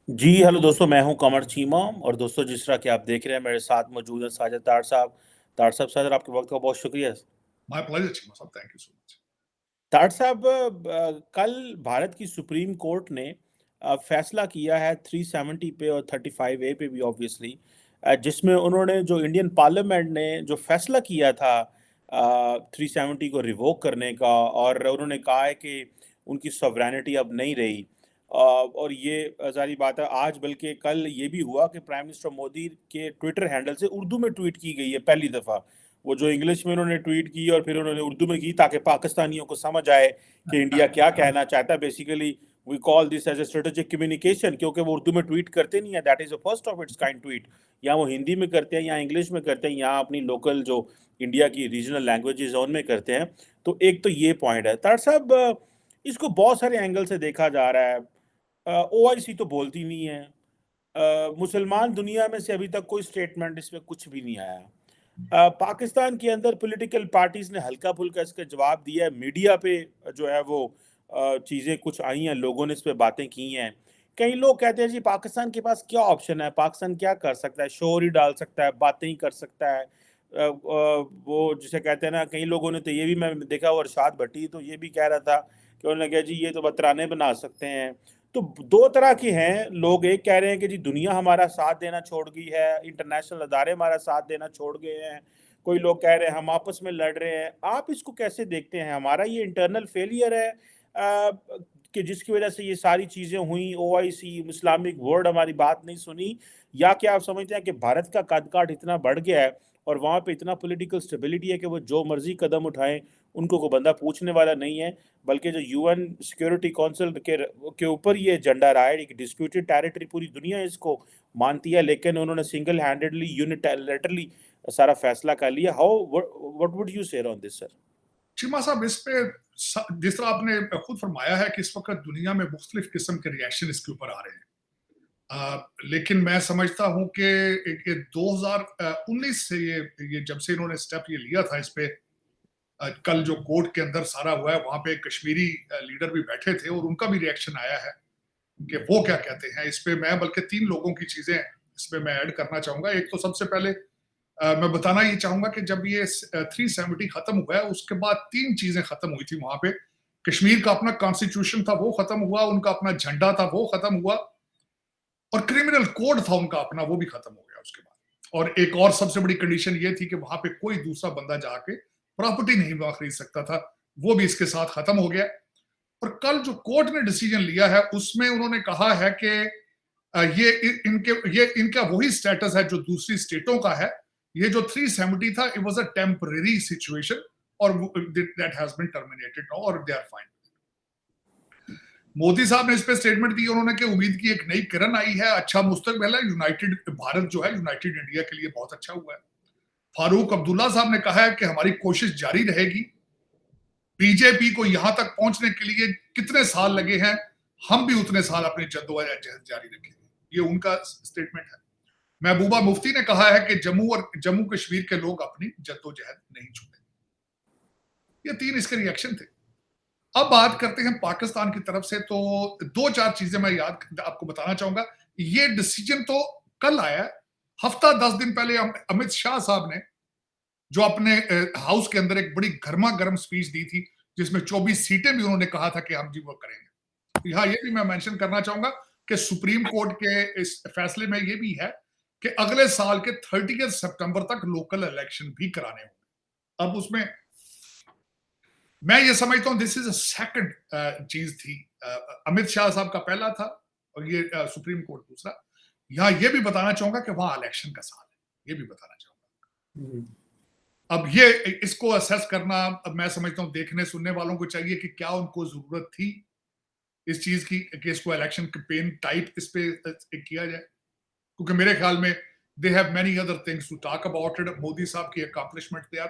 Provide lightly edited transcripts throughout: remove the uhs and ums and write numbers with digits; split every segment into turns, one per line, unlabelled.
जी, hello दोस्तों, मैं हूँ कमर चीमा और दोस्तों जिस तरह कि आप देख रहे हैं मेरे साथ मौजूद हैं साजिद तार साहब। तार साहब सर आपके वक़्त का बहुत शुक्रिया।
माय प्लेजर चीमा साहब, थैंक यू सो मच।
तार साहब कल भारत की सुप्रीम कोर्ट ने फैसला किया है 370 पे और 35 ए पे भी ऑब्वियसली, जिसमें उन्होंने जो इंडियन पार्लियामेंट ने जो फैसला किया था 370 को रिवोक करने का, और उन्होंने कहा है कि उनकी सॉवरेनिटी अब नहीं रही। और ये ज़ाहिर बात है, आज बल्कि कल ये भी हुआ कि प्राइम मिनिस्टर मोदी के ट्विटर हैंडल से उर्दू में ट्वीट की गई है पहली दफ़ा। वो जो इंग्लिश में उन्होंने ट्वीट की और फिर उन्होंने उर्दू में की ताकि पाकिस्तानियों को समझ आए कि इंडिया क्या कहना चाहता है। Basically we call this as a strategic communication, क्योंकि वो उर्दू में ट्वीट करते नहीं है, that is a first of its kind tweet. या वो हिंदी में करते हैं या इंग्लिश में करते हैं या अपनी लोकल जो इंडिया की रीजनल लैंग्वेजेज उनमें करते हैं। तो एक तो ये पॉइंट है तार साहब, इसको बहुत सारे एंगल से देखा जा रहा है। ओआईसी तो बोलती नहीं है। मुसलमान दुनिया में से अभी तक कोई स्टेटमेंट इसमें कुछ भी नहीं आया। पाकिस्तान के अंदर पॉलिटिकल पार्टीज ने हल्का-फुल्का इसका जवाब दिया है, मीडिया पे जो है वो चीज़ें कुछ आई हैं, लोगों ने इस पे बातें की हैं। कई लोग कहते हैं जी पाकिस्तान के पास क्या ऑप्शन है, पाकिस्तान क्या कर सकता है, शोर ही डाल सकता है, बातें ही कर सकता है। वो जिसे कहते हैं ना, कई लोगों ने तो ये भी मैं देखा, और अरशाद भट्टी तो ये भी कह रहा था कि उन्होंने कहा जी ये तो बतराने बना सकते हैं। तो 2 तरह के हैं लोग, एक कह रहे हैं कि जी दुनिया हमारा साथ देना छोड़ गई है, इंटरनेशनल अदारे हमारा साथ देना छोड़ गए हैं। कोई लोग कह रहे हैं हम आपस में लड़ रहे हैं। आप इसको कैसे देखते हैं? हमारा ये इंटरनल फेलियर है कि जिसकी वजह से ये सारी चीज़ें हुई, ओआईसी, इस्लामिक वर्ल्ड हमारी बात नहीं सुनी, या क्या आप समझते हैं कि भारत का कद-काठ इतना बढ़ गया है और वहाँ पे इतना पॉलिटिकल स्टेबिलिटी है कि वो जो मर्ज़ी कदम उठाएँ, उनको कोई बंदा पूछने वाला नहीं है? बल्कि जो यूएन सिक्योरिटी काउंसिल के ऊपर ये एजेंडा रहा है, एक डिस्प्यूटेड टेरिटरी, पूरी दुनिया इसको मानती है, लेकिन उन्होंने सिंगल हैंडेडली यूनिलैटरली सारा फैसला कर लिया। हाउ व्हाट वुड यू से ऑन दिस सर?
चीमा साहब, इस पे जिस तरह आपने खुद फरमाया है कि इस वक्त दुनिया में मुख्तलिफ किस्म के रिएक्शन इसके ऊपर आ रहे हैं। लेकिन मैं समझता हूं कि 2019 से ये जब से इन्होंने स्टेप ये लिया था इस पे, कल जो कोर्ट के अंदर सारा हुआ है वहां पे कश्मीरी लीडर भी बैठे थे और उनका भी रिएक्शन आया है कि वो क्या कहते हैं इस पे। मैं बल्कि 3 लोगों की चीजें इसमें मैं ऐड करना चाहूंगा। एक तो सबसे पहले मैं बताना ये चाहूंगा कि जब ये 370 खत्म हुआ है उसके बाद 3 चीजें खत्म हुई थी वहां पे। कश्मीर का अपना कॉन्स्टिट्यूशन था वो खत्म हुआ, उनका अपना झंडा था वो खत्म हुआ, और क्रिमिनल कोड था उनका अपना वो भी खत्म हो गया उसके बाद। और एक और सबसे बड़ी कंडीशन ये थी कि वहां पे कोई दूसरा बंदा जाके प्रॉपर्टी नहीं वहां खरीद सकता था, वो भी इसके साथ खत्म हो गया। और कल जो कोर्ट ने डिसीजन लिया है उसमें उन्होंने कहा है कि ये इनका वही स्टेटस है जो दूसरी स्टेटों का है। ये जो 370 था it was a temporary situation और that has been terminated now और दे आर फाइन। मोदी साहब ने इस पे स्टेटमेंट दी, उन्होंने कि उम्मीद की एक नई किरण आई है, अच्छा मुस्तकबिल है, यूनाइटेड भारत जो है यूनाइटेड इंडिया के लिए बहुत अच्छा हुआ है। फारूक अब्दुल्ला साहब ने कहा है कि हमारी कोशिश जारी रहेगी, बीजेपी को यहां तक पहुंचने के लिए कितने साल लगे हैं, हम भी उतने साल अपनी जद्दोजहद जारी रखेंगे। ये उनका स्टेटमेंट है। महबूबा मुफ्ती ने कहा है कि जम्मू कश्मीर के लोग अपनी जद्दोजहद नहीं छोड़ेंगे। ये 3 इसके रिएक्शन थे। अब बात करते हैं पाकिस्तान की तरफ से, तो 2-4 चीजें मैं याद आपको बताना चाहूंगा। ये डिसीजन तो कल आया है, हफ्ता 10 दिन पहले अमित शाह साहब ने जो अपने हाउस के अंदर एक बड़ी गर्मा गर्म स्पीच दी थी जिसमें 24 सीटें भी उन्होंने कहा था कि हम जी वो करेंगे। यहाँ ये भी मैं मेंशन करना चाहूंगा कि सुप्रीम कोर्ट के इस फैसले में ये भी है कि अगले साल के 30 सितंबर तक लोकल इलेक्शन भी कराने होंगे। अब उसमें मैं ये समझता हूं दिस इज अ सेकंड चीज थी। अमित शाह साहब का पहला था और ये सुप्रीम कोर्ट दूसरा। यहां ये भी बताना चाहूंगा कि वहां इलेक्शन का साल है, ये भी बताना चाहूंगा। अब ये इसको असेस करना, अब मैं समझता हूं देखने सुनने वालों को चाहिए कि क्या उनको जरूरत थी इस चीज की कि इसको इलेक्शन कैंपेन टाइप इस पे किया जाए, क्योंकि मेरे ख्याल में they have many other things to talk about it. Modi साहब की accomplishment they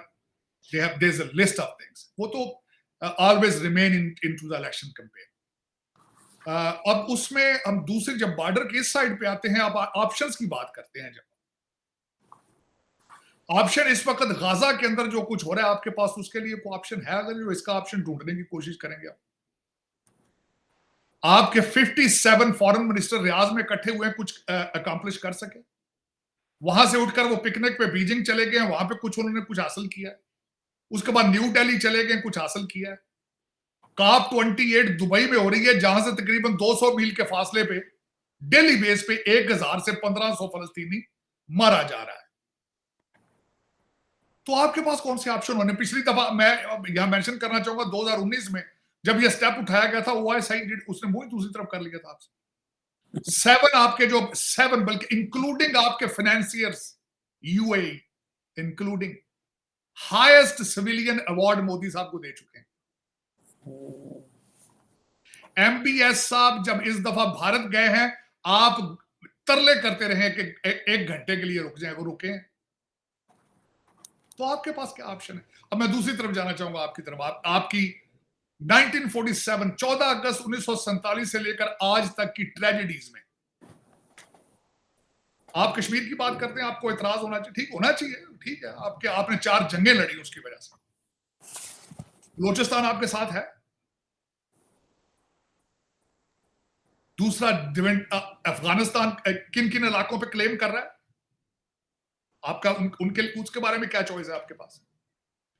have there is a list of things, वो तो always remain into the election campaign. अब उसमें हम दूसरे जब बॉर्डर के इस साइड पे आते हैं, अब ऑप्शंस की बात करते हैं। जब ऑप्शन इस वक्त गाजा के अंदर जो कुछ हो रहा है आपके पास उसके लिए कोई ऑप्शन है? अगर जो इसका ऑप्शन ढूंढने की कोशिश करेंगे आप, आपके 57 फॉरेन मिनिस्टर रियाज में इकट्ठे हुए कुछ अकम्प्लिश कर सके? वहां से उठकर वो पिकनिक पे बीजिंग चले गए, वहां पे कुछ उन्होंने कुछ हासिल किया है। उसके बाद न्यू दिल्ली चले गए, कुछ हासिल किया है। COP 28 दुबई में हो रही है, जहां से तकरीबन 200 मील के फासले पे डेली बेस पे 1000 से 1500 फलस्तीनी मारा जा रहा है। तो आपके पास कौन से ऑप्शन होने? पिछली दफा मैं यहां मेंशन करना चाहूंगा 2019 में जब यह स्टेप उठाया गया था, OIC उसने मुंह दूसरी तरफ कर लिया था आपसे। 7 बल्कि इंक्लूडिंग आपके financiers, UAE including highest civilian award Modi साहब को दे चुके हैं। MBS साहब जब इस दफा भारत गए हैं, आप तरले करते रहे कि 1 घंटे के लिए रुक जाए, वो रुके हैं। तो आपके पास क्या ऑप्शन है? अब मैं दूसरी तरफ जाना चाहूंगा आपकी तरफ। आपकी 1947 14 अगस्त 1947 से लेकर आज तक की ट्रेजेडीज में आप कश्मीर की बात करते हैं, आपको इतराज होना चाहिए, ठीक होना चाहिए, ठीक है। आपने 4 जंगें लड़ी उसकी वजह से। बलोचिस्तान आपके साथ है। दूसरा, अफगानिस्तान किन किन इलाकों पे क्लेम कर रहा है? आपका उनके उसके बारे में क्या चॉइस है आपके पास?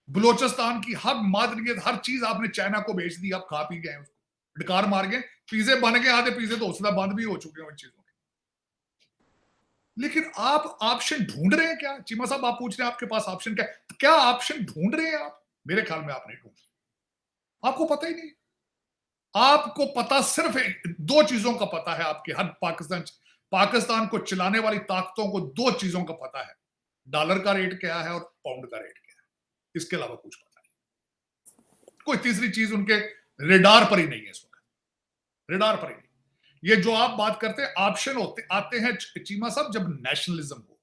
बलोचिस्तान की हर मादरियत, हर चीज आपने चाइना को बेच दी, आप खा पी गए उसको, डकार मार गए, पिज्जे बन गए, आधे पिज्जे तो उसदा बंद भी हो चुके हैं उन चीजों के। लेकिन आप ऑप्शन ढूंढ रहे हैं क्या? चीमा साहब आप पूछ रहे हैं आपके पास ऑप्शन क्या है? क्या ऑप्शन ढूंढ रहे हैं आप? मेरे ख्याल में आप नहीं ढूंढ रहे, आपको पता ही नहीं। आपको पता सिर्फ 2 चीजों का पता है। आपके हर पाकिस्तान को चलाने वाली ताकतों को 2 चीजों का पता है, डॉलर का रेट क्या है और पाउंड का रेट क्या है। इसके अलावा कुछ पता नहीं। कोई तीसरी चीज उनके रेडार पर ही नहीं है इस वक्त, रेडार पर ही नहीं। ये जो आप बात करते हैं ऑप्शन आते हैं चीमा साहब जब नेशनलिज्म हो।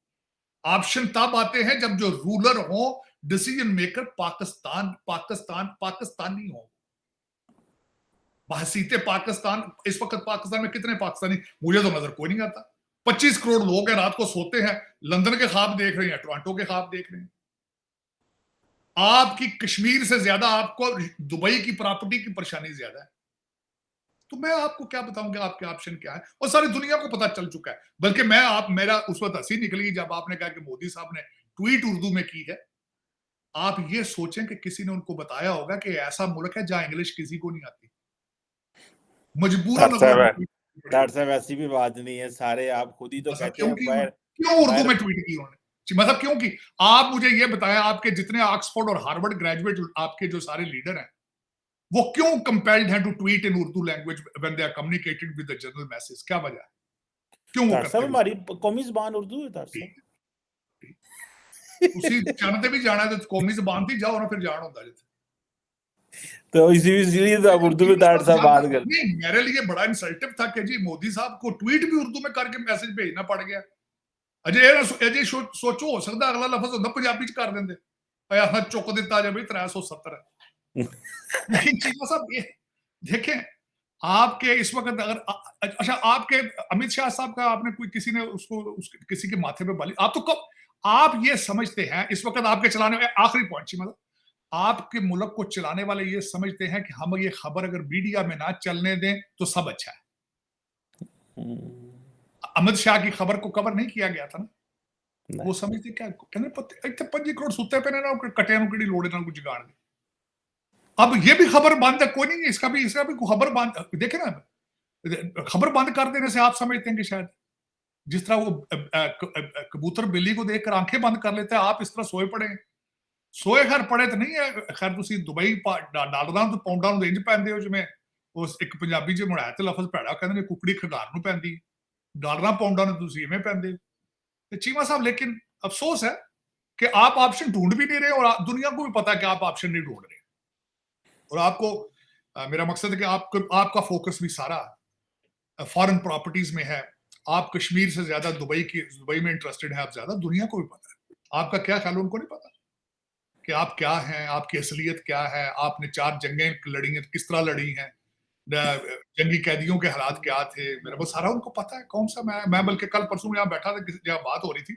ऑप्शन तब आते हैं जब जो रूलर हो, डिसीजन मेकर पाकिस्तानी हो। बहसीते पाकिस्तान, इस वक्त पाकिस्तान में कितने पाकिस्तानी? मुझे तो नजर कोई नहीं आता। 25 करोड़ लोग हैं, रात को सोते हैं, लंदन के ख्वाब देख रहे हैं, टोरंटो के ख्वाब देख रहे हैं। आपकी कश्मीर से ज्यादा आपको दुबई की प्रॉपर्टी की परेशानी ज्यादा है। तो मैं आपको क्या बताऊंगा आपके ऑप्शन क्या है, और सारी दुनिया को पता चल चुका है। बल्कि मेरा उस वक्त हंसी निकली जब आपने कहा कि मोदी साहब ने ट्वीट उर्दू में की है। आप ये सोचें कि किसी ने उनको बताया होगा कि ऐसा मुल्क है जहां इंग्लिश किसी को नहीं आती, मजबूरन
डॉक्टर साहब ऐसी भी बात नहीं है, सारे आप खुद ही तो कहते हैं।
क्यों उर्दू में ट्वीट की उन्होंने? मतलब क्यों की? आप मुझे ये बताएं, आपके जितने ऑक्सफोर्ड और हार्वर्ड ग्रेजुएट आपके जो सारे लीडर हैं, वो क्यों कंपेल्ड हैं to tweet in Urdu language when they are communicating with the general message? क्या वजह है? क्यों वो करते हैं?
हमारी कौमी ज़बान उर्दू है।
उसी जानते भी जाना है तो कौमी ज़बान थी, जाओ ना फिर जान होता जिथे।
तो इसीलिए तो आप उर्दू में डॉक्टर साहब बात करते।
नहीं, मेरे लिए बड़ा इंसल्टिव था कि जी मोदी साहब को ट्वीट भी उर्दू में करके मैसेज भेजना पड़ गया। अजय सोचो, हो सकता अगला लफ्ज होता पंजाबी च कर देंगे, चुक दिता जाए भाई 370 है। लेकिन चीमा साहब ये देखें, आपके इस वक्त अगर अच्छा, आपके अमित शाह साहब का आपने कोई किसी ने किसी के माथे पे बाली, आप तो कब आप ये समझते हैं इस वक्त आपके चलाने में, आखिरी पॉइंट चीमा साहब, आपके मुल्क को चलाने वाले ये समझते हैं कि हम ये खबर अगर मीडिया में ना चलने दें तो सब अच्छा है। अमित शाह की खबर को कवर नहीं किया गया था ना, वो समझते क्या कहने इतने 5 करोड़ सुते पे ना कटिया की लोड़ ना कुछ जगाड़ दे। अब ये भी खबर बंद है, कोई नहीं, इसका भी खबर बंद। देखे ना, खबर बंद कर देने से आप समझते हैं कि शायद जिस तरह वो कबूतर बिल्ली को देखकर आंखें बंद कर लेते हैं, आप इस तरह सोए पड़े। सोए खैर पड़े तो नहीं है, खैर तुसी दुबई डॉलरां तो पाउंडां ਨੂੰ ਇੰਜ ਪੈਂਦੇ ਹੋ ਜਿਵੇਂ ਉਸ ਇੱਕ ਪੰਜਾਬੀ ਚ ਮੁੜਾਇਆ ਤੇ ਲਫ਼ਜ਼ ਭੈੜਾ ਕਹਿੰਦੇ ਨੇ ਕੁਕੜੀ ਖਗਾਰ ਨੂੰ ਪੈਂਦੀ, ਡਾਲਰਾਂ ਪਾउंडां ਨੂੰ ਤੁਸੀਂ ਇਵੇਂ ਪੈਂਦੇ। ਤੇ चीमा साहब लेकिन अफसोस है कि आप ऑप्शन ढूंढ भी नहीं रहे और दुनिया को भी पता है कि आप ऑप्शन नहीं ढूंढ रहे। और आपको मेरा मकसद है कि आपका फोकस भी सारा फॉरेन प्रॉपर्टीज में है। आप कश्मीर से ज्यादा दुबई में इंटरेस्टेड है, आप ज्यादा, दुनिया को भी पता है। आपका क्या ख्याल, उनको नहीं पता कि आप क्या हैं, आपकी असलियत क्या है, आपने 4 जंगें लड़ी हैं, किस तरह लड़ी हैं, जंगी कैदियों के हालात क्या थे, मेरा वो सारा उनको पता है। कौन सा मैं बल्कि कल परसों यहाँ बैठा था, जहाँ बात हो रही थी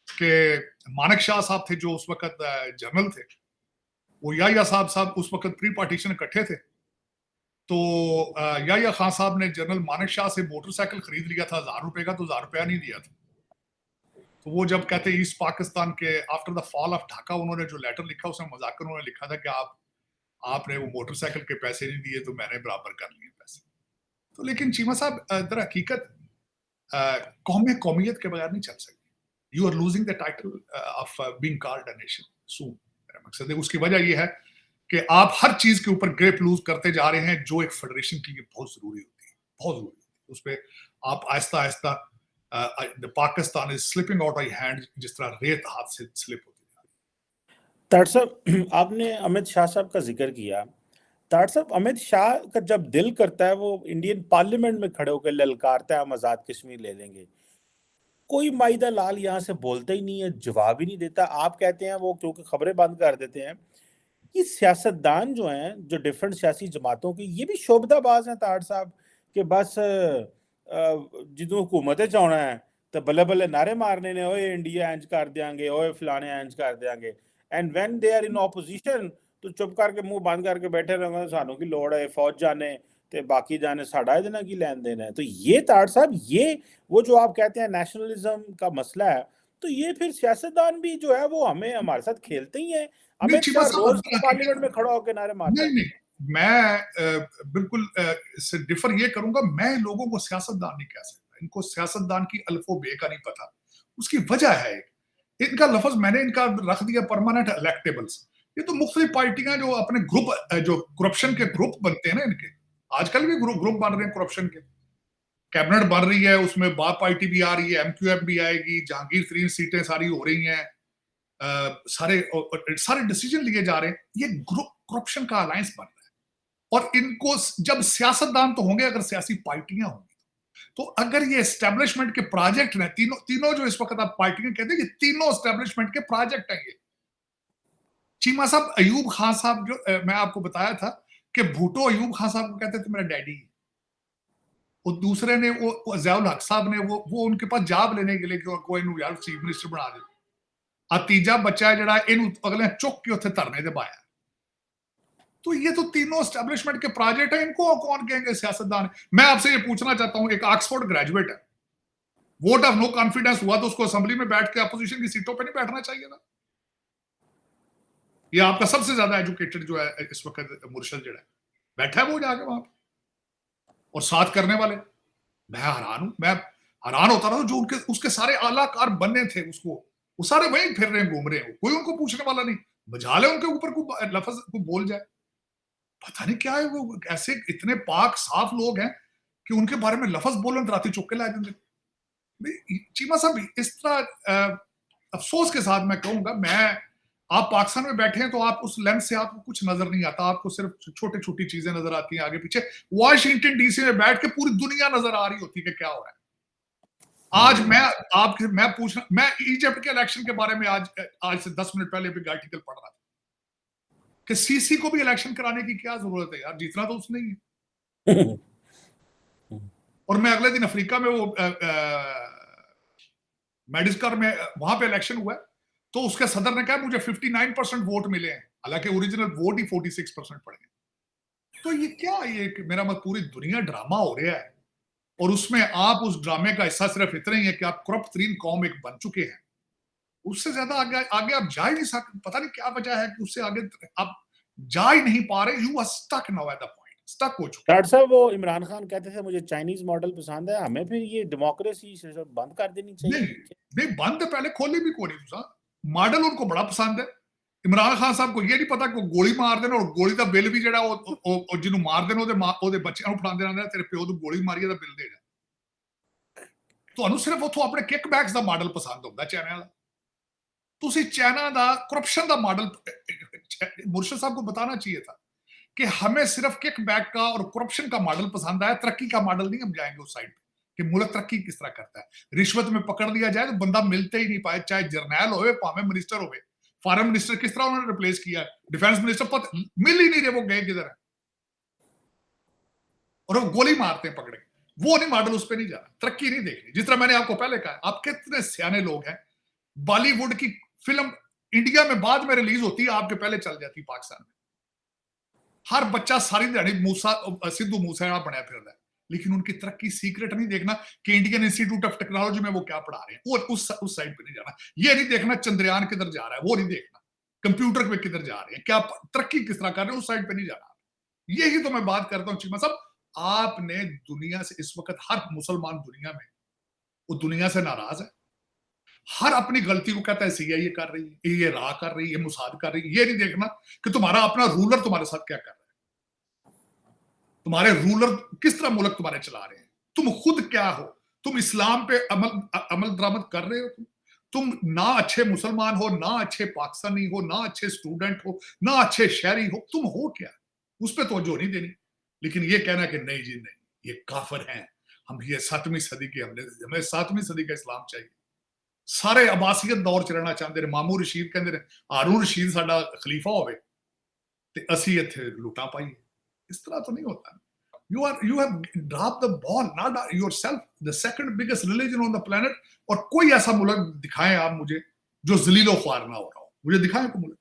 कि मानक शाह साहब थे जो उस वक्त जनरल थे, वो या साहब उस वक्त प्री पार्टीशन इकट्ठे थे, तो याह्या खान साहब ने जनरल मानेक शाह से मोटरसाइकिल खरीद लिया था 1000 रुपए का, तो 1000 रुपया नहीं दिया था। तो वो जब कहते ईस्ट पाकिस्तान के after the fall of Dhaka, उन्होंने जो लेटर लिखा उसमें मजाक उन्होंने लिखा था कि आपने वो मोटरसाइकिल के पैसे नहीं दिए तो मैंने बराबर कर लिए पैसे। तो लेकिन चीमा साहब, दर हकीकत कौम कौमियत के बगैर नहीं चल सकती। You are losing the title of being called a nation soon. मेरा मकसद है, उसकी वजह यह है कि आप हर चीज के ऊपर ग्रिप लूज करते जा रहे हैं, जो एक फेडरेशन के लिए बहुत जरूरी होती है, बहुत जरूरी होती है। उस पर आप आहिस्ता आहिस्ता Pakistan is slipping out of hand, जिस तरह रेत हाथ से स्लिप होती है।
तार साहब, आपने अमित शाह साहब का जिक्र किया। तार साहब, अमित शाह का जब दिल करता है वो इंडियन पार्लियामेंट में खड़े होकर ललकारता है हम आजाद कश्मीर ले लेंगे। कोई माइदा लाल यहाँ से बोलता ही नहीं है, जवाब ही नहीं देता। आप कहते हैं वो क्योंकि खबरें बंद कर देते हैं। ये सियासतदान जो हैं, जो डिफरेंट सियासी जमातों की, ये भी शोबदाबाज हैं ताड़ साहब, कि बस जिदों हुकूमत च आना है तो बल्ले बल्ले नारे मारने ने, ओए इंडिया इंज कर देंगे, ओए फलाने इंज कर देंगे। And when they are in opposition तो चुप करके मुंह बंद करके बैठे रहेंगे, सानू की लोड़ है फौज जाने ते बाकी जाने, साडा इहदे नाल की लेन देन है। तो ये ताड़ साहब, ये वो जो आप कहते हैं नेशनलिज्म का मसला है, तो ये फिर सियासतदान भी जो है वो हमें हमारे साथ खेलते ही हैं।
नहीं
अमित
चीमा
शाह
साहब,
रोज पार्लियामेंट में खड़ा होकर नारे मारता
नहीं
है।
नहीं, मैं बिल्कुल इससे डिफर ये करूंगा। मैं लोगों को सियासतदान नहीं कह सकता, इनको सियासतदान की अल्फो बे का नहीं पता। उसकी वजह है, इनका लफ्ज मैंने इनका रख दिया परमानेंट इलेक्टेबल्स। ये तो मुख्तलिफ पार्टियां जो अपने ग्रुप, जो करप्शन के ग्रुप बनते हैं ना, इनके आजकल भी ग्रुप बन रहे हैं करप्शन के। कैबिनेट बन रही है, उसमें बाप पार्टी भी आ रही है, एमक्यूएम भी आएगी, जहांगीर तरीन सीटें सारी हो रही हैं, सारे डिसीजन लिए जा रहे हैं। ये ग्रुप करप्शन का अलायंस बन रहा है। और इनको जब सियासतदान तो होंगे, अगर सियासी पार्टियां होंगी, तो अगर ये एस्टेब्लिशमेंट के प्रोजेक्ट हैं, तीनों जो इस वक्त आप पार्टियां कहते हैं, ये तीनों एस्टेब्लिशमेंट के प्रोजेक्ट हैं। ये चीमा साहब, अयूब खान साहब, जो मैं आपको बताया था कि भुट्टो अयूब खान साहब को कहते थे मेरा डैडी। और दूसरे ने वो ज़ियाउल हक साहब ने वो उनके पास जाब लेने के लिए कि कोई यार चीफ मिनिस्टर बना दे। तीजा बच्चा है जड़ा इन अगले चुक के उत्थे धरने दे पाया। तो ये तो तीनों एस्टेब्लिशमेंट के प्रोजेक्ट है, इनको कौन कहेंगे सियासतदान। मैं आपसे ये पूछना चाहता हूं, एक ऑक्सफोर्ड ग्रेजुएट है, वोट ऑफ नो कॉन्फिडेंस हुआ तो उसको असेंबली में बैठ के अपोजिशन की सीटों पे नहीं बैठना चाहिए था? ये आपका सबसे ज्यादा एजुकेटेड जो है इस वक्त मुर्शद जड़ा बैठा है वो जाके वहां पे, और साथ करने वाले मैं हैरान हूं। मैं हैरान होता रहा, जो उनके उसके सारे आलाकार बनने थे उसको, वो सारे वहीं फिर रहे हैं, घूम रहे हैं, कोई उनको पूछने वाला नहीं। बजा ले उनके ऊपर को लफ्ज को बोल जाए। पता नहीं क्या है, वो ऐसे इतने पाक साफ लोग हैं कि उनके बारे में लफ्ज बोलन राती चुक के ला देंगे। चीमा साहब, इस तरह अफसोस के साथ मैं कहूंगा, आप पाकिस्तान में बैठे हैं तो आप उस लेंस से आपको कुछ नजर नहीं आता, आपको सिर्फ छोटी छोटी चीजें नजर आती हैं आगे पीछे। वॉशिंगटन डीसी में बैठ के पूरी दुनिया नजर आ रही होती है कि क्या हो रहा है। आज मैं इजिप्ट के इलेक्शन के बारे में आज से 10 मिनट पहले भी आर्टिकल पढ़ रहा था कि सीसी को भी इलेक्शन कराने की क्या जरूरत है यार, जीतना तो उसने ही है। और मैं अगले दिन अफ्रीका में वो मेडिस्कर में वहां पे इलेक्शन हुआ है, तो उसके सदर ने कहा मुझे 59% वोट मिले हैं, हालांकि ओरिजिनल वोट ही 46% पड़े हैं। तो ये क्या, ये मेरा मत पूरी दुनिया ड्रामा हो रहा है, और उसमें आप उस ड्रामे का हिस्सा सिर्फ इतना ही है कि आप करप्ट तरीन कौम एक बन चुके हैं। उससे ज्यादा आगे आप जा ही नहीं सकते। पता नहीं क्या वजह है कि उससे आगे आप जा ही नहीं पा रहे। You are stuck now at the point, stuck हो चुके।
डॉक्टर साहब, वो इमरान खान कहते थे मुझे चाइनीज मॉडल पसंद है, हमें फिर ये डेमोक्रेसी बंद कर देनी चाहिए।
नहीं बंद पहले खोली भी कोई नहीं, मॉडल उनको बड़ा पसंद है। इमरान खान साहब को ये नहीं पता कि गोली मार देना, और गोली का बिल भी जो जिन्हों मार देना ਉਹਦੇ ਬੱਚਿਆਂ ਨੂੰ ਫੜਾਉਂਦੇ ਰਹਿੰਦੇ, ਤੇਰੇ ਪਿਓ ਨੂੰ ਗੋਲੀ ਮਾਰੀ ਦਾ ਬਿੱਲ ਦੇ ਜਾ। ਤੁਹਾਨੂੰ ਸਿਰਫ ਉੱਥੋਂ ਆਪਣੇ ਕਿਕ ਬੈਕਸ ਦਾ ਮਾਡਲ ਪਸੰਦ ਹੁੰਦਾ ਚਾਈਨਾ ਦਾ। ਤੁਸੀਂ चाइना ਦਾ करप्शन ਦਾ माडल, मुर्शद साहब को बताना चाहिए था कि हमें सिर्फ किक बैक का और करप्शन का मॉडल पसंद आया, तरक्की का मॉडल नहीं हम जाएंगे उस साइड पे कि मुल्क तरक्की किस तरह करता है। रिश्वत में पकड़ लिया जाए तो बंदा मिलते ही नहीं पाए, चाहे जर्नैल हो भावे मिनिस्टर हो। फॉरेन मिनिस्टर किस तरह उन्होंने रिप्लेस किया, डिफेंस मिनिस्टर मिल ही नहीं रहे, वो गए किधर है, और वो गोली मारते हैं पकड़ के। वो नहीं मॉडल, उस पर नहीं जाना, तरक्की नहीं देखनी। जिस तरह मैंने आपको पहले कहा, आप कितने सियाने लोग हैं, बॉलीवुड की फिल्म इंडिया में बाद में रिलीज होती है, आपके पहले चल जाती पाकिस्तान में। हर बच्चा सारी दिहाड़ी सिद्धू मूसेवाला बनया फिर है, लेकिन उनकी तरक्की सीक्रेट नहीं देखना कि इंडियन इंस्टीट्यूट ऑफ टेक्नोलॉजी में वो क्या पढ़ा रहे हैं, और उस साइड पे नहीं जाना। ये नहीं देखना चंद्रयान किधर जा रहा है, वो नहीं देखना कंप्यूटर पे किधर जा रहे हैं, क्या तरक्की किस तरह कर रहे हैं, उस साइड पे नहीं जाना। यही तो मैं बात करता हूँ चीमा साहब, आपने दुनिया से इस वक्त हर मुसलमान दुनिया में वो दुनिया से नाराज है, हर अपनी गलती को कहता है सीआईए कर रही है, ये रा कर रही है, मुसाद कर रही है। ये नहीं देखना कि तुम्हारा अपना रूलर तुम्हारे साथ क्या कर रहा है, तुम्हारे रूलर किस तरह मुल्क तुम्हारे चला रहे हैं, तुम खुद क्या हो, तुम इस्लाम पे अमल दरामद कर रहे हो, तुम ना अच्छे मुसलमान हो, ना अच्छे पाकिस्तानी हो, ना अच्छे स्टूडेंट हो, ना अच्छे शहरी हो, तुम हो क्या, उस पर तवज्जो नहीं देनी। लेकिन ये कहना कि नहीं जी नहीं, ये काफिर हैं, हम ये 7वीं सदी के, हमें 7वीं सदी का इस्लाम चाहिए, सारे अब्बासियत दौर च रहना चाहते हैं। मामू रशीद कहते हैं हारून रशीद साडा खलीफा होवे ते असी इत्थे लुटा पाइए, इस तरह तो नहीं होता। you have dropped the ball, not yourself, the second biggest religion on the planet। और कोई ऐसा मुल्क दिखाएं आप मुझे जो जलीलो ख्वार ना हो रहा हो, मुझे दिखाएं कोई मुल्क,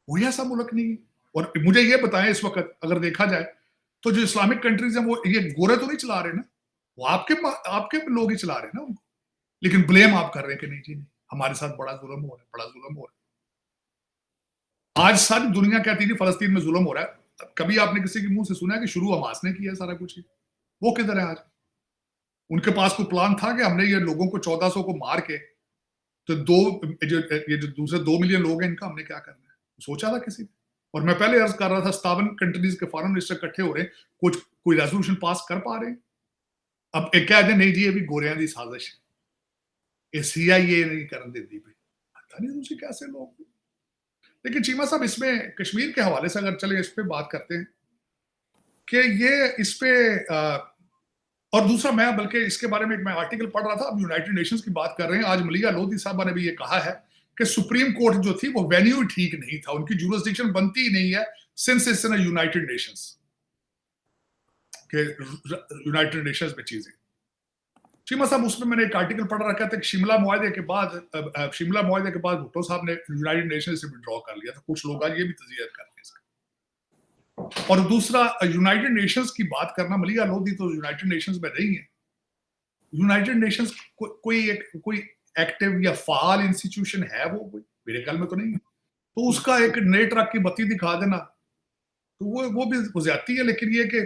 कोई ऐसा मुल्क नहीं। और मुझे ये बताएं इस वक्त अगर देखा जाए तो जो इस्लामिक कंट्रीज हैं वो ये गोरे तो नहीं चला रहे ना, वो आपके लोग ही चला रहे हैं ना उनको, लेकिन ब्लेम आप कर रहे हैं कि नहीं जी नहीं, हमारे साथ बड़ा जुल्म हो रहा है, बड़ा जुल्म हो रहा है। आज सारी दुनिया कहती थी फलस्तीन में जुल्म हो रहा है, कभी आपने किसी के मुंह से सुना है कि शुरू हमास ने किया सारा कुछ? वो किधर है आज? उनके पास कोई प्लान था कि हमने ये लोगों को 1400 को मार के तो ये जो दूसरे 2 मिलियन लोग हैं इनका हमने क्या करना है, सोचा था किसी ने? और मैं पहले अर्ज कर रहा था 57 कंट्रीज के फॉरेन मिनिस्टर इकट्ठे हो रहे हैं, कुछ कोई रेजोल्यूशन पास कर पा रहे हैं? अब एक कह दे नहीं जी ये भी गोरियां दी साजिश है, ये सीआईए नहीं करने देती, पता नहीं दूसरी कैसे लोग। लेकिन चीमा साहब इसमें कश्मीर के हवाले से अगर चले इस पे बात करते हैं कि ये इस पे और दूसरा मैं बल्कि इसके बारे में एक मैं आर्टिकल पढ़ रहा था, अब यूनाइटेड नेशंस की बात कर रहे हैं, आज मलिया लोधी साहबा ने भी ये कहा है कि सुप्रीम कोर्ट जो थी वो वेन्यू ठीक नहीं था, उनकी जुरिसडिक्शन बनती ही नहीं है since it's in United Nations के यूनाइटेड नेशंस में चीजें। चीमा साहब उसमें मैंने एक आर्टिकल पढ़ रखा था कि शिमला मुआहदे के बाद भुट्टो साहब ने यूनाइटेड नेशंस से विड्रॉ कर लिया था, कुछ लोग आज ये भी तजियत कर रहे हैं इसका। और दूसरा यूनाइटेड नेशंस की बात करना, मलिया लोधी तो यूनाइटेड नेशंस में नहीं है, यूनाइटेड नेशंस कोई एक्टिव या फाल इंस्टीट्यूशन है वो कोई मेरे ख्याल में तो नहीं है, तो उसका एक नए ट्रक की बत्ती दिखा देना तो वो भी ज्यादती है। लेकिन ये कि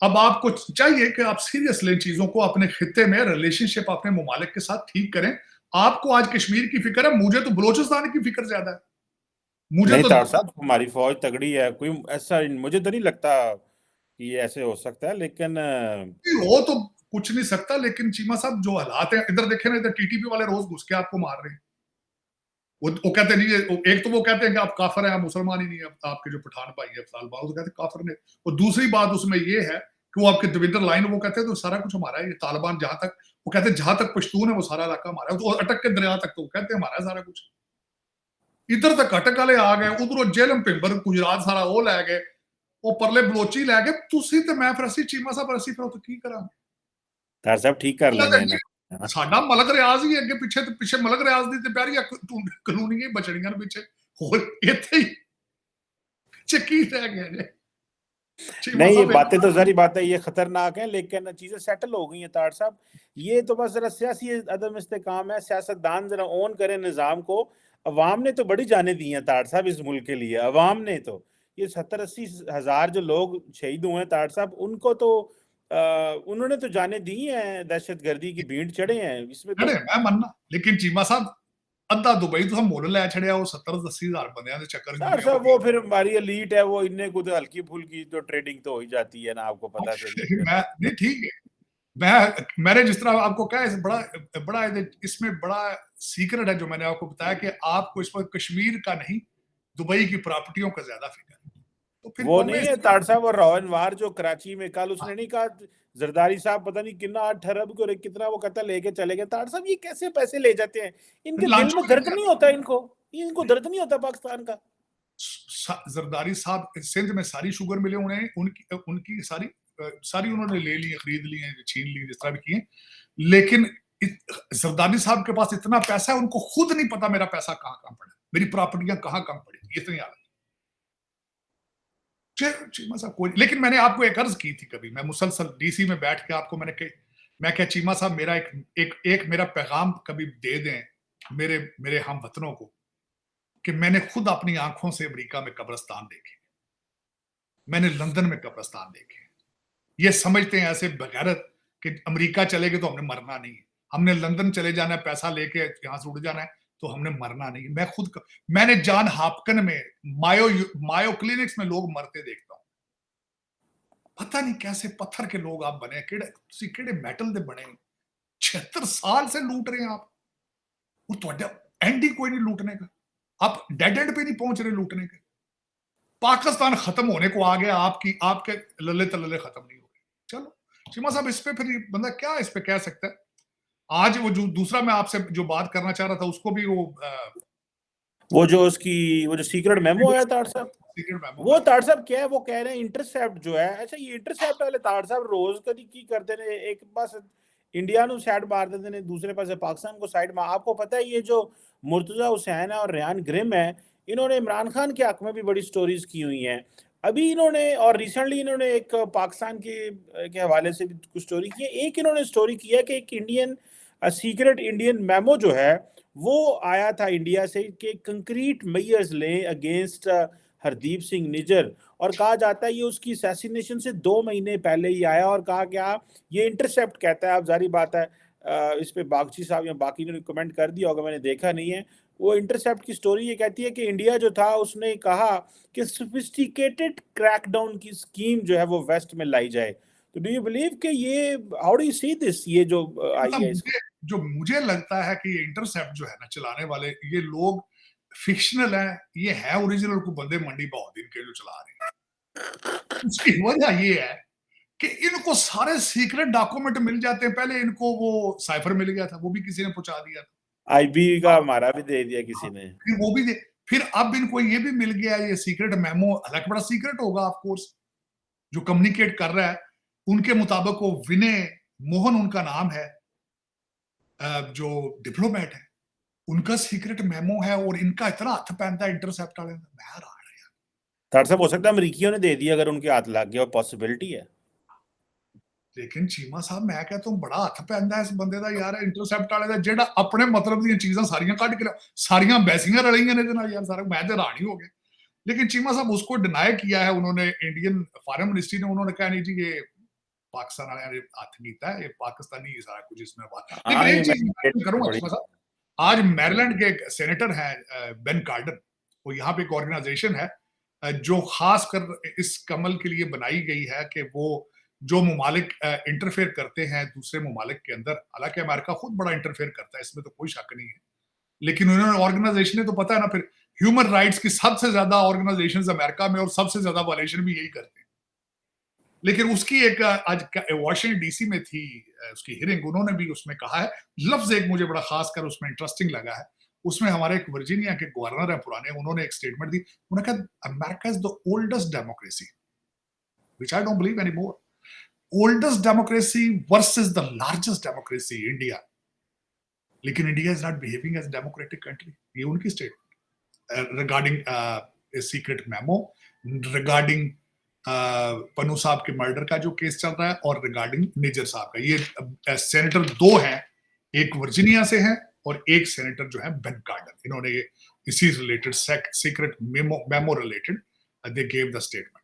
अब आपको चाहिए कि आप सीरियस लें चीजों को, अपने खित्ते में रिलेशनशिप अपने मुमालिक के साथ ठीक करें। आपको आज कश्मीर की फिक्र है, मुझे तो बलोचिस्तान की फिक्र ज्यादा है। मुझे
नहीं
तो
तार साहब हमारी फौज तगड़ी है, कोई ऐसा मुझे तो नहीं लगता कि ये ऐसे हो सकता है, लेकिन
हो तो कुछ नहीं सकता। लेकिन चीमा साहब जो हालात है इधर देखे ना, इधर टीटीपी वाले रोज घुस के आपको मार रहे हैं। वो कहते नहीं, एक तो वो कहते हैं कि आप काफिर हैं, आप मुसलमान ही नहीं है, आपके जो पठान भाई है अफसाल बाल, कहते हैं काफिर ने। और दूसरी बात उसमें ये है कि वो आपके दविंदर लाइन, वो कहते हैं तो सारा कुछ हमारा है, ये तालिबान जहां तक वो कहते हैं जहां तक पश्तून है वो सारा इलाका हमारा है, तो अटक के दरिया तक तो वो कहते हैं हमारा है सारा कुछ। इधर तक अटक वाले आ गए, उधरों जेलम पिंबर गुजरात सारा वो लै गए, वो परले बलोची लै गए, तुसी ते मैं फिर असी चीमा साहब असी फिर तो की करा
तार साहब ठीक कर लेंगे ना।
साडा मलक रियाज ही अगे पिछे ते पिछे मलक रियाज दी ते प्यारी कानूनी बचड़ियां पिछे होर इत्थे ही चक्की रह गया जे।
नहीं ये बातें तो सारी बातें ये खतरनाक है, लेकिन चीजें सेटल हो गई हैं तार साहब। ये तो बस जरा सियासी अदम इस्तेकाम है, सियासतदान जरा ऑन करें निजाम को। अवाम ने तो बड़ी जाने दी हैं तार साहब इस मुल्क के लिए, अवाम ने तो ये 70-80 हजार जो लोग शहीद हुए हैं तार साहब, उनको तो उन्होंने तो जाने दी हैं, दहशतगर्दी की भीड़ चढ़े हैं इसमें तो।
मैं मानना, लेकिन चीमा साहब अद्धा दुबई तो हम मोल लै छड़िया, वो 70-80 हजार बंदियां दे चक्कर
तार साहब वो फिर हमारी एलीट है, वो इन्ने को हल्की फुल्की तो ट्रेडिंग तो हो ही जाती है ना, आपको पता चली।
मैं नहीं ठीक है, मैंने जिस तरह आपको कहा बड़ा इसमें बड़ा सीक्रेट है जो मैंने आपको बताया कि आपको इस पर कश्मीर का नहीं दुबई की प्रॉपर्टियों का ज्यादा फिक्र है। तो फिर
वो नहीं है ताड़ साहब, और रोहनवार जो कराची में कल उसने नहीं कहा जरदारी साहब पता नहीं कितना 8 अरब को कितना वो कहता लेके चले गए। ताड़ साहब ये कैसे पैसे ले जाते हैं, इनके दिल में दर्द नहीं होता, इनको दर्द नहीं होता पाकिस्तान का।
जरदारी साहब सिंध में सारी शुगर मिले उन्हें, उनकी सारी उन्होंने ले ली, खरीद ली है, छीन ली, जिस तरह भी किए। लेकिन जरदारी साहब के पास इतना पैसा है, उनको खुद नहीं पता मेरा पैसा कहाँ कहाँ पड़ा, मेरी प्रॉपर्टियां कहाँ कहाँ पड़ी, इतनी हालत। चीमा साहब कोई, लेकिन मैंने आपको एक अर्ज की थी कभी, मैं मुसलसल डीसी में बैठ के आपको मैंने कही, मैं क्या चीमा साहब मेरा एक मेरा पैगाम कभी दे दें मेरे हम वतनों को कि मैंने खुद अपनी आंखों से अमेरिका में कब्रिस्तान देखे, मैंने लंदन में कब्रिस्तान देखे। ये समझते हैं ऐसे बगैरत कि अमेरिका चले गए तो हमने मरना नहीं है, हमने लंदन चले जाना है, पैसा लेके यहां से उड़ जाना है तो हमने मरना नहीं। मैंने जॉन हॉपकिंस में मायो क्लिनिक्स में लोग मरते देखता हूं। पता नहीं कैसे पत्थर के लोग आप बने, केड़े मेटल दे बने, 76 साल से लूट रहे हैं आप, और ਤੁਹਾਡਾ एंड ही कोई नहीं लूटने का, आप डेड एंड पे नहीं पहुंच रहे लूटने के। पाकिस्तान खत्म होने को आ गया, आपके लल्ले तल्ले खत्म नहीं हो रहे। चलो चीमा साहब, इस पे फिर बंदा क्या इस पे कह सकता है। आज वो जो दूसरा मैं आपसे जो बात करना चाह रहा था उसको भी
वो जो सीक्रेट मेमो आया तार साहब,
सीक्रेट मेमो
वो तार साहब क्या है, वो कह रहे हैं इंटरसेप्ट जो है, अच्छा ये इंटरसेप्ट वाले तार साहब रोज कभी की करते ने, एक पास इंडिया नु साइड मार देते ने, दूसरे पास पाकिस्तान को साइड में। आपको पता है ये जो मुर्तजा हुसैन है और रेहान ग्रिम है, इन्होंने इमरान खान के हक में भी बड़ी स्टोरीज की हुई हैं अभी इन्होंने, और रिसेंटली इन्होंने एक पाकिस्तान के हवाले से भी कुछ स्टोरी की है। एक इन्होंने स्टोरी किया कि एक इंडियन सीक्रेट इंडियन मेमो जो है वो आया था इंडिया से कि कंक्रीट मेजर्स लें अगेंस्ट हरदीप सिंह निज्जर, और कहा जाता है ये उसकी असैसिनेशन से 2 महीने पहले ही आया, और कहा क्या ये इंटरसेप्ट कहता है। अब जारी बात है इस पे बागची साहब या बाकी ने कमेंट कर दिया होगा, मैंने देखा नहीं है। वो इंटरसेप्ट की स्टोरी ये कहती है कि इंडिया जो था उसने कहा कि सोफिस्टिकेटेड क्रैकडाउन की स्कीम जो है वो वेस्ट में लाई जाए। तो डू यू बिलीव कि ये, how do you see this, ये जो आई है
जो मुझे लगता है कि ये इंटरसेप्ट जो है ना चलाने वाले ये लोग फिक्शनल है, ये है ओरिजिनल को बंदे मंडी बहुद्दीन के जो चला रहे हैं। उसकी वजह ये है कि इनको सारे सीक्रेट डॉक्यूमेंट मिल जाते हैं। पहले इनको वो साइफर मिल गया था, वो भी किसी ने पहुंचा दिया था,
आईबी का हमारा भी दे दिया किसी ने,
फिर वो भी फिर अब इनको ये भी मिल गया, ये सीक्रेट मेमो, हालांकि बड़ा सीक्रेट होगा ऑफ कोर्स, जो कम्युनिकेट कर रहा है उनके मुताबिक वो विनय मोहन उनका नाम है, जो डिप्लोमेट है, उनका सीक्रेट मेमो है, और इनका इतना हाथ पहनता है इंटरसेप्ट वाले, मैं हैरान।
तार साहब हो सकता है अमरीकियों ने दे दिया अगर उनके हाथ लग गया, और पॉसिबिलिटी है।
लेकिन चीमा साहब मैं कहता हूं बड़ा हथ पैंदा है इस बंदे दा यार, इंटरसेप्ट वाले दा, जेड़ा अपने मतलब दी चीजां सारियां कट के सारियां बैसियां रलियां ने नाल यार, सारा मैं ते हैरान ही हो गया। लेकिन चीमा साहब उसको डिनाई किया है उन्होंने, इंडियन फॉरेन मिनिस्ट्री ने, उन्होंने कहा नहीं जी ये पाकिस्तान वाले ने हथ कीता है, ये पाकिस्तानी ही सारा कुछ इसमें बात। लेकिन
हाँ, ये
एक चीज मैं करूंगा चीमा साहब, आज मैरीलैंड के एक सेनेटर हैं बेन कार्डन, वो यहाँ पे एक ऑर्गेनाइजेशन है जो खास कर इस कमल के लिए बनाई गई है कि वो जो ममालिक इंटरफेयर करते हैं दूसरे ममालिक के अंदर, हालांकि अमेरिका खुद बड़ा इंटरफेयर करता है, इसमें तो कोई शक नहीं है, लेकिन उन्होंने ऑर्गेनाइजेशन ने तो पता है ना, फिर ह्यूमन राइट्स की सबसे ज्यादा ऑर्गेनाइजेशन अमेरिका में, और सबसे ज्यादा वायलेशन भी यही करते हैं। लेकिन उसकी एक आज वॉशिंगटन डीसी में थी उसकी हियरिंग, उन्होंने भी उसमें कहा है, लफ्ज एक मुझे बड़ा खास कर उसमें इंटरेस्टिंग लगा है, उसमें हमारे एक वर्जीनिया के गवर्नर है पुराने, उन्होंने एक स्टेटमेंट दी, उन्होंने कहा America is the oldest democracy, which I don't believe any more, oldest democracy versus the largest democracy India, लेकिन India is not behaving as a democratic country, ये उनकी statement regarding a secret memo, regarding Pannu साहब के murder का जो case चल रहा है, और रिगार्डिंग निज्जर साहब का। ये सेनेटर 2 हैं, एक वर्जीनिया से हैं और एक सेनेटर जो है बेन कार्डन, इन्होंने ये इसी related secret memo related they gave the statement.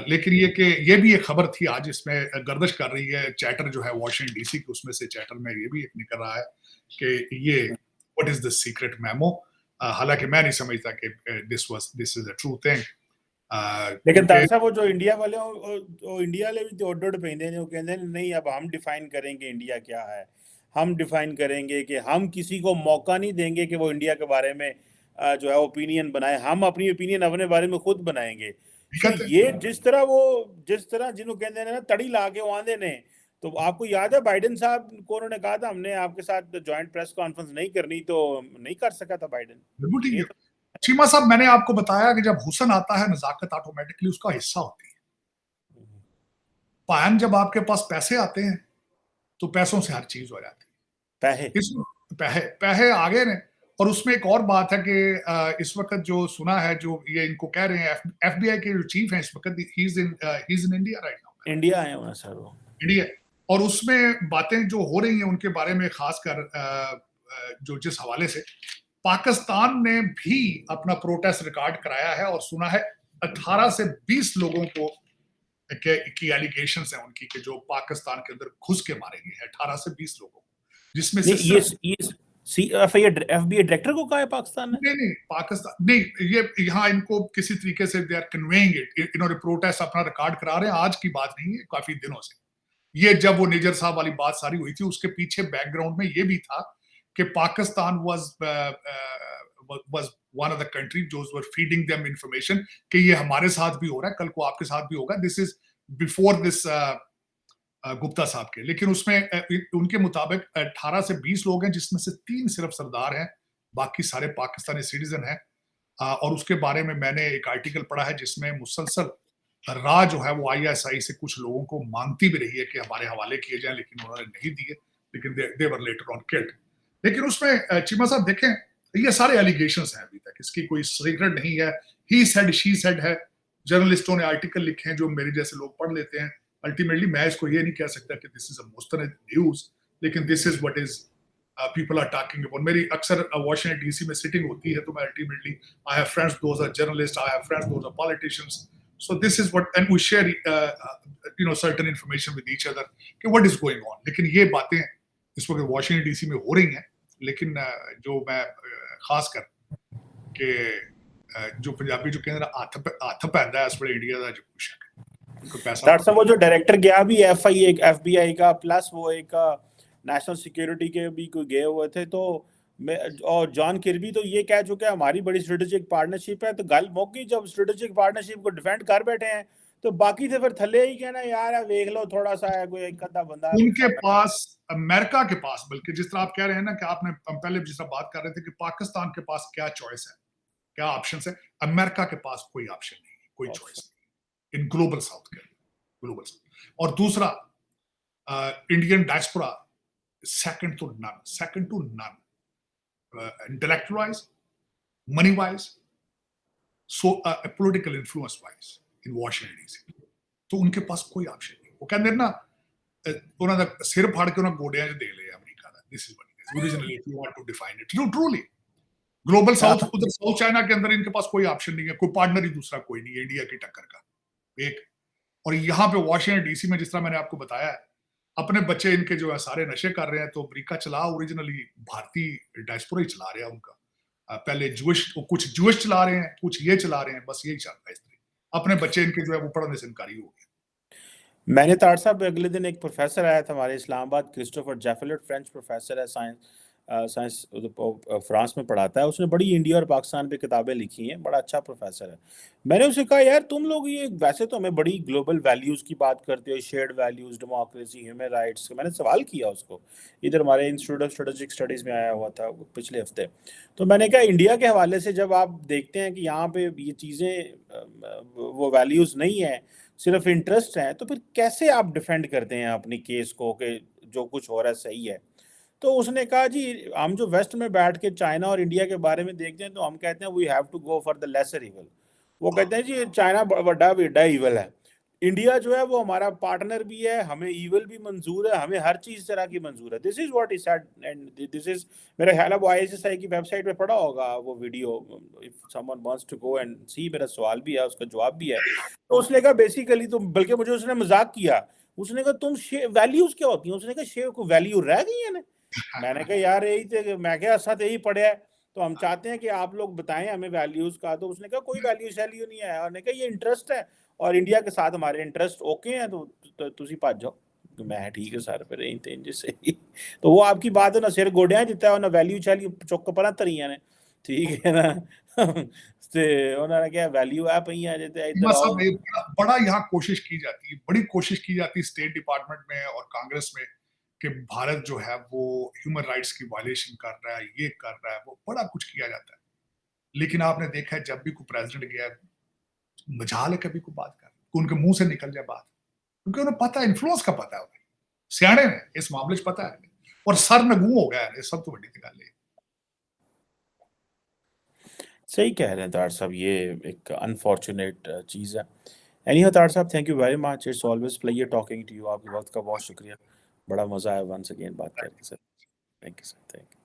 लेकिन ये भी एक खबर थी आज, इसमें गर्दिश कर रही है, चैटर जो है वॉशिंगटन डीसी के उसमें से चैटर में ये भी एक निकल रहा है कि ये what is the secret memo, हालांकि मैं नहीं समझता कि this is a true thing.
लेकिन तार साहब वो जो इंडिया वाले वो इंडिया वाले भी तो ओडोड पेंदे ने, वो कहते हैं नहीं अब हम डिफाइन करेंगे इंडिया क्या है, हम डिफाइन करेंगे कि हम किसी को मौका नहीं देंगे कि वो इंडिया के बारे में जो है ओपिनियन बनाए, हम अपनी ओपिनियन अपने बारे में खुद बनाएंगे। तो ये जिस तरह जिन्हों कहते हैं ना तड़ी ला के वो आंदे ने, तो आपको याद है बाइडेन साहब को उन्होंने कहा था हमने आपके साथ ज्वाइंट प्रेस कॉन्फ्रेंस नहीं करनी, तो नहीं कर सका था बाइडेन।
बिल्कुल ठीक है चीमा साहब, मैंने आपको बताया कि जब हुसन आता है नजाकत ऑटोमेटिकली उसका हिस्सा होती है। पायन जब आपके पास पैसे आते हैं तो पैसों से हर चीज हो जाती है, पैसे आ गए ने, और उसमें एक और बात है कि इस वक्त जो सुना है, जो ये इनको कह रहे हैं FBI के जो चीफ हैं इस वक्त, he is in India right now,
India आए हुए हैं सर वो।
इंडिया। और उसमें बातें जो हो रही हैं उनके बारे में, खासकर जो जिस हवाले से पाकिस्तान ने भी अपना प्रोटेस्ट रिकॉर्ड कराया है, और सुना है 18 से 20 लोगों को की एलिगेशन है उनकी कि जो पाकिस्तान के अंदर घुस के मारे गए हैं, 18 से 20 लोगों को, जिसमें से
नहीं, ये FBI डायरेक्टर को कहा है पाकिस्तान ने?
नहीं पाकिस्तान नहीं, ये यहाँ इनको किसी तरीके से दे आर कन्वेइंग इट, इन्होंने प्रोटेस्ट अपना रिकॉर्ड करा रहे हैं, आज की बात नहीं है, काफी दिनों से। ये जब वो निजर साहब वाली बात सारी हुई थी, उसके पीछे बैकग्राउंड में ये भी था कि Pakistan was one of the country जो were feeding them information कि ये हमारे साथ भी हो रहा है, कल को आपके साथ भी होगा। This is before this Gupta साहब के। लेकिन उसमें उनके मुताबिक 18 से 20 लोग हैं, जिसमें से 3 सिर्फ सरदार हैं, बाकी सारे पाकिस्तानी सिटीजन हैं। और उसके बारे में मैंने एक आर्टिकल पढ़ा है जिसमें मुसलसल राह जो है वो ISI से कुछ लोगों को मांगती भी रही है कि हमारे हवाले किए जाएं, लेकिन उन्होंने नहीं दिए, लेकिन दे वर लेटर ऑन किल्ड। लेकिन उसमें चीमा साहब देखें, ये सारे एलिगेशंस हैं, अभी तक इसकी कोई सीक्रेट नहीं है, ही सेड शी सेड है, जर्नलिस्टों ने आर्टिकल लिखे हैं जो मेरे जैसे लोग पढ़ लेते हैं। अल्टीमेटली मैं इसको ये नहीं कह सकता कि दिस इज अ मुस्तनद न्यूज, लेकिन this is what is people are talking about. मेरी अक्सर वॉशिंगटन DC में सिटिंग होती है, तो मैं ultimately I have friends those are journalist, I have friends those are politicians, so this is what, and we share certain information with each other कि what is going on। लेकिन ये बातें इस वक्त वॉशिंगटन DC में हो रही हैं। लेकिन जो मैं खास कर के जो पंजाबी जो कहते हैं हाथ पैंदा है इस बड़े इंडिया का जो कुछ है पैसा।
डॉक्टर साहब वो जो डायरेक्टर गया भी FBI का, प्लस वो एक नेशनल सिक्योरिटी के भी कोई गए हुए थे, तो मैं और जॉन किर्बी तो ये कह चुके हैं हमारी बड़ी स्ट्रेटेजिक पार्टनरशिप है। तो गल मुक गई जब स्ट्रेटेजिक पार्टनरशिप को डिफेंड कर बैठे हैं, तो बाकी थे फिर थले ही कहना यार देख लो थोड़ा सा है, कोई एक आधा बंदा
उनके पास, अमेरिका के पास, बल्कि जिस तरह आप कह रहे हैं ना कि आपने पहले जिस तरह बात कर रहे थे कि पाकिस्तान के पास क्या चॉइस है, क्या ऑप्शन है, अमेरिका के पास कोई ऑप्शन नहीं है, कोई चॉइस नहीं इन ग्लोबल साउथ के, ग्लोबल साउथ। और दूसरा, Indian diaspora second to none, intellectual wise, money wise, so political influence wise in Washington DC। तो उनके पास कोई ऑप्शन नहीं। वो कहते हैं ना, उन्होंने सिर फाड़ के उन्होंने गोडियां च दे लिया अमेरिका का। This is what it is originally, if you want to define it truly. Global south, उधर साउथ चाइना के अंदर इनके पास कोई ऑप्शन नहीं है, कोई पार्टनर ही दूसरा कोई नहीं है इंडिया की टक्कर का एक। और यहाँ पे वॉशिंगटन DC में जिस तरह मैंने आपको बताया है, अपने बच्चे इनके जो है सारे नशे कर रहे हैं, तो अमेरिका चला ओरिजिनली भारतीय डायस्पोरा ही चला रहे हैं उनका। पहले कुछ जूश चला रहे हैं, कुछ ये चला रहे हैं, बस यही चल रहा है इस तरह। अपने बच्चे इनके जो है वो पढ़ने से इनकारी हो गए।
मैंने तार साहब अगले दिन एक प्रोफेसर आया था हमारे इस्लामाबाद, क्रिस्टोफर जेफलेट, फ्रेंच प्रोफेसर है, साइंस फ्रांस में पढ़ाता है। उसने बड़ी इंडिया और पाकिस्तान पे किताबें लिखी हैं, बड़ा अच्छा प्रोफेसर है। मैंने उससे कहा यार तुम लोग ये वैसे तो हमें बड़ी ग्लोबल वैल्यूज़ की बात करते हो, shared values, democracy, human rights. मैंने सवाल किया उसको, इधर हमारे इंस्टीट्यूट ऑफ स्ट्रेटेजिक स्टडीज़ में आया हुआ था पिछले हफ्ते। तो मैंने कहा इंडिया के हवाले से जब आप देखते हैं कि यहाँ पे ये चीज़ें वो वैल्यूज़ नहीं है, सिर्फ इंटरेस्ट है, तो फिर कैसे आप डिफेंड करते हैं अपनी केस को कि जो कुछ हो रहा है सही है? तो उसने कहा जी हम जो वेस्ट में बैठ के चाइना और इंडिया के बारे में देखते हैं तो हम कहते हैं we have to go for the lesser evil. वो कहते हैं जी चाइना बड़ा बड़ा इवल है, इंडिया जो है वो हमारा पार्टनर भी है, हमें इवल भी मंजूर है, हमें हर चीज तरह की मंजूर है। This is what is said and this is, मेरा ख्याल है वो ISI की वेबसाइट पे पड़ा होगा वो video, if someone wants to go and see. मेरा सवाल भी है, उसका जवाब भी है। तो उसने कहा बेसिकली, तो बल्कि मुझे उसने मजाक किया, उसने कहा तुम वैल्यूज क्या होती हैं? उसने कहा शेयर को वैल्यू रह गई है ना। मैंने कहा यार यही थे, मैं क्या साथ यही पढ़ा है, तो हम चाहते हैं कि आप लोग बताएं हमें वैल्यूज का। तो उसने कहा कोई वैल्यू शैल्यू नहीं है, और ने कहा ये इंटरेस्ट है और इंडिया के साथ हमारे इंटरेस्ट ओके हैं, तो तुसी भज जाओ। तो मैं ठीक है सर फिर यही जिससे तो वो आपकी बात है ना, सिर गोडियां दिता है ना, वैल्यू शैल्यू चुक पर तरियां ने, ठीक है ना। ते उन्होंने क्या वैल्यू है पईयां जे ते इधर आओ।
बड़ा यहाँ कोशिश की जाती है, बड़ी कोशिश की जाती है स्टेट डिपार्टमेंट में और कांग्रेस में कि भारत जो है वो ह्यूमन राइट्स की वायलेशन कर रहा है, ये कर रहा है, वो बड़ा कुछ किया जाता है। लेकिन आपने देखा है जब भी कोई प्रेसिडेंट गया, मजाल है कभी कोई बात कर, उनके मुंह से निकल जाए बात, क्योंकि उन्हें पता है, इन्फ्लुएंस का पता है, उन्हें सियाने ने इस मामले से पता है, और सर नगू हो गया है, सब तो बड़ी गल है।
सही कह रहे हैं तार साहब, ये एक अनफॉर्चुनेट चीज़ है। एनीहाउ तार साहब, thank you very much, it's always pleasure talking to you. आपके वक्त का बहुत शुक्रिया, बड़ा मज़ा आया वंस अगेन बात करके sir. Thank you sir, thank you.